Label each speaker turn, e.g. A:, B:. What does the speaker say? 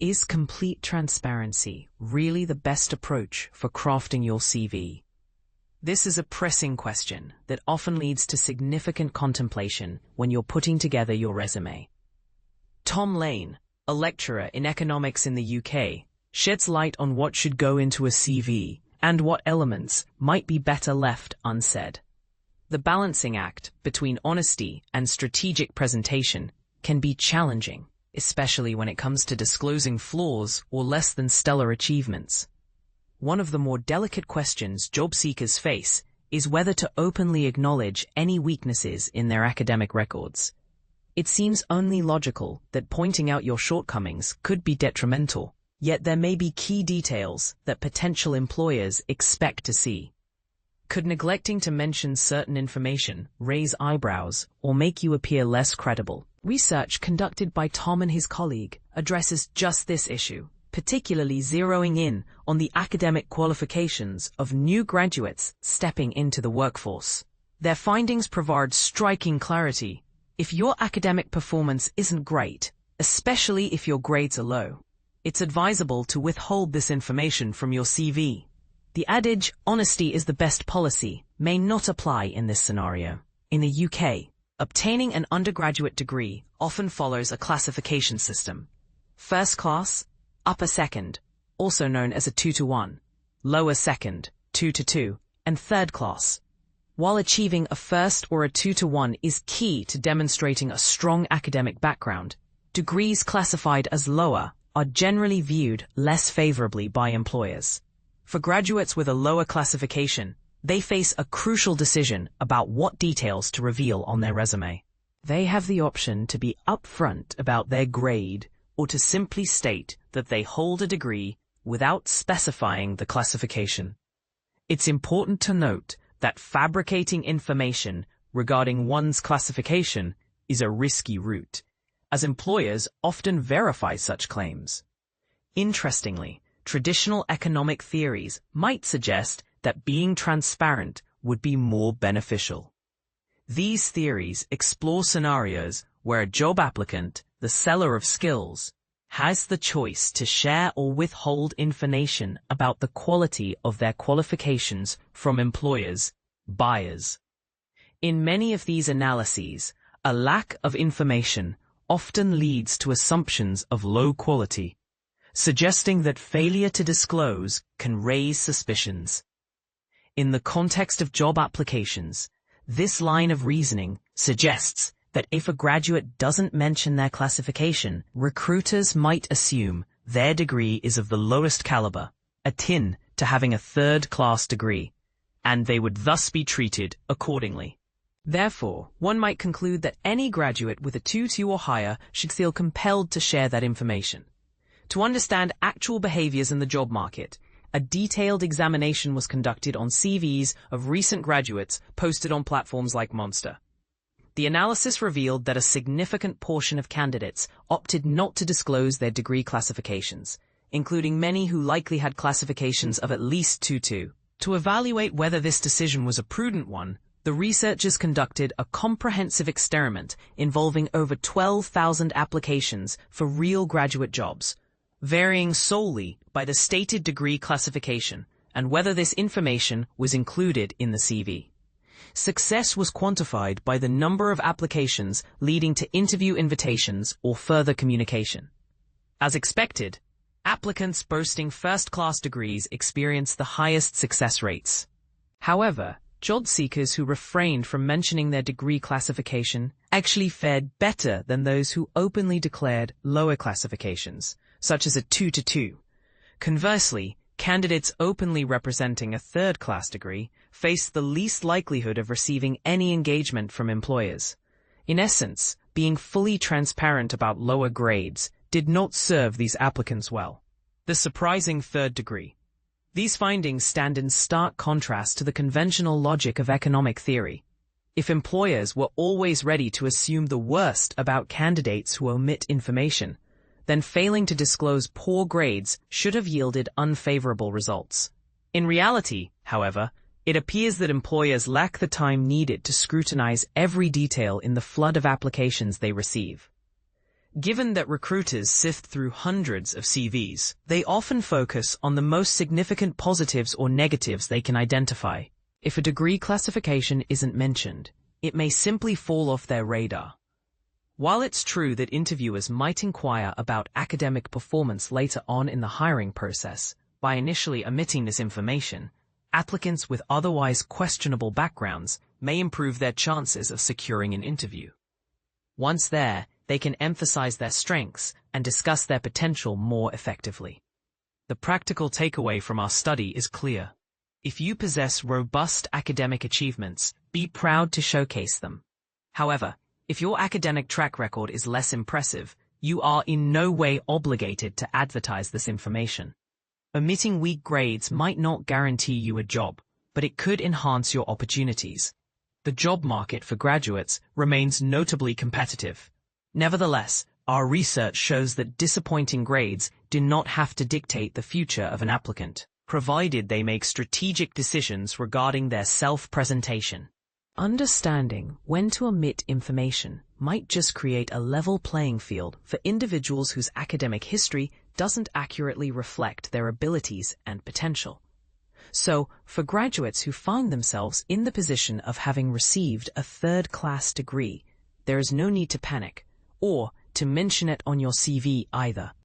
A: Is complete transparency really the best approach for crafting your CV? This is a pressing question that often leads to significant contemplation when you're putting together your resume. Tom Lane, a lecturer in economics in the UK, sheds light on what should go into a CV and what elements might be better left unsaid. The balancing act between honesty and strategic presentation can be challenging, especially when it comes to disclosing flaws or less than stellar achievements. One of the more delicate questions job seekers face is whether to openly acknowledge any weaknesses in their academic records. It seems only logical that pointing out your shortcomings could be detrimental, yet there may be key details that potential employers expect to see. Could neglecting to mention certain information raise eyebrows or make you appear less credible? Research conducted by Tom and his colleague addresses just this issue, particularly zeroing in on the academic qualifications of new graduates stepping into the workforce. Their findings provide striking clarity. If your academic performance isn't great, especially if your grades are low, it's advisable to withhold this information from your CV. The adage, honesty is the best policy, may not apply in this scenario. In the UK, obtaining an undergraduate degree often follows a classification system. First class, upper second, also known as a 2-to-1, lower second, 2-to-2, and third class. While achieving a first or a 2-to-1 is key to demonstrating a strong academic background, degrees classified as lower are generally viewed less favorably by employers. For graduates with a lower classification, they face a crucial decision about what details to reveal on their resume. They have the option to be upfront about their grade or to simply state that they hold a degree without specifying the classification. It's important to note that fabricating information regarding one's classification is a risky route, as employers often verify such claims. Interestingly, traditional economic theories might suggest that being transparent would be more beneficial. These theories explore scenarios where a job applicant, the seller of skills, has the choice to share or withhold information about the quality of their qualifications from employers, buyers. In many of these analyses, a lack of information often leads to assumptions of low quality, suggesting that failure to disclose can raise suspicions. In the context of job applications, this line of reasoning suggests that if a graduate doesn't mention their classification, recruiters might assume their degree is of the lowest caliber, akin to having a third-class degree, and they would thus be treated accordingly. Therefore, one might conclude that any graduate with a 2-2 or higher should feel compelled to share that information. To understand actual behaviors in the job market, a detailed examination was conducted on CVs of recent graduates posted on platforms like Monster. The analysis revealed that a significant portion of candidates opted not to disclose their degree classifications, including many who likely had classifications of at least 2-2. To evaluate whether this decision was a prudent one, the researchers conducted a comprehensive experiment involving over 12,000 applications for real graduate jobs, varying solely by the stated degree classification and whether this information was included in the CV. Success was quantified by the number of applications leading to interview invitations or further communication. As expected, applicants boasting first-class degrees experienced the highest success rates. However, job seekers who refrained from mentioning their degree classification actually fared better than those who openly declared lower classifications, such as a 2-to-2. Conversely, candidates openly representing a third-class degree faced the least likelihood of receiving any engagement from employers. In essence, being fully transparent about lower grades did not serve these applicants well. The surprising third degree. These findings stand in stark contrast to the conventional logic of economic theory. If employers were always ready to assume the worst about candidates who omit information, then failing to disclose poor grades should have yielded unfavorable results. In reality, however, it appears that employers lack the time needed to scrutinize every detail in the flood of applications they receive. Given that recruiters sift through hundreds of CVs, they often focus on the most significant positives or negatives they can identify. If a degree classification isn't mentioned, it may simply fall off their radar. While it's true that interviewers might inquire about academic performance later on in the hiring process, by initially omitting this information, applicants with otherwise questionable backgrounds may improve their chances of securing an interview. Once there, they can emphasize their strengths and discuss their potential more effectively. The practical takeaway from our study is clear. If you possess robust academic achievements, be proud to showcase them. However, if your academic track record is less impressive, you are in no way obligated to advertise this information. Omitting weak grades might not guarantee you a job, but it could enhance your opportunities. The job market for graduates remains notably competitive. Nevertheless, our research shows that disappointing grades do not have to dictate the future of an applicant, provided they make strategic decisions regarding their self-presentation. Understanding when to omit information might just create a level playing field for individuals whose academic history doesn't accurately reflect their abilities and potential. So, for graduates who find themselves in the position of having received a third-class degree, there is no need to panic, or to mention it on your CV either.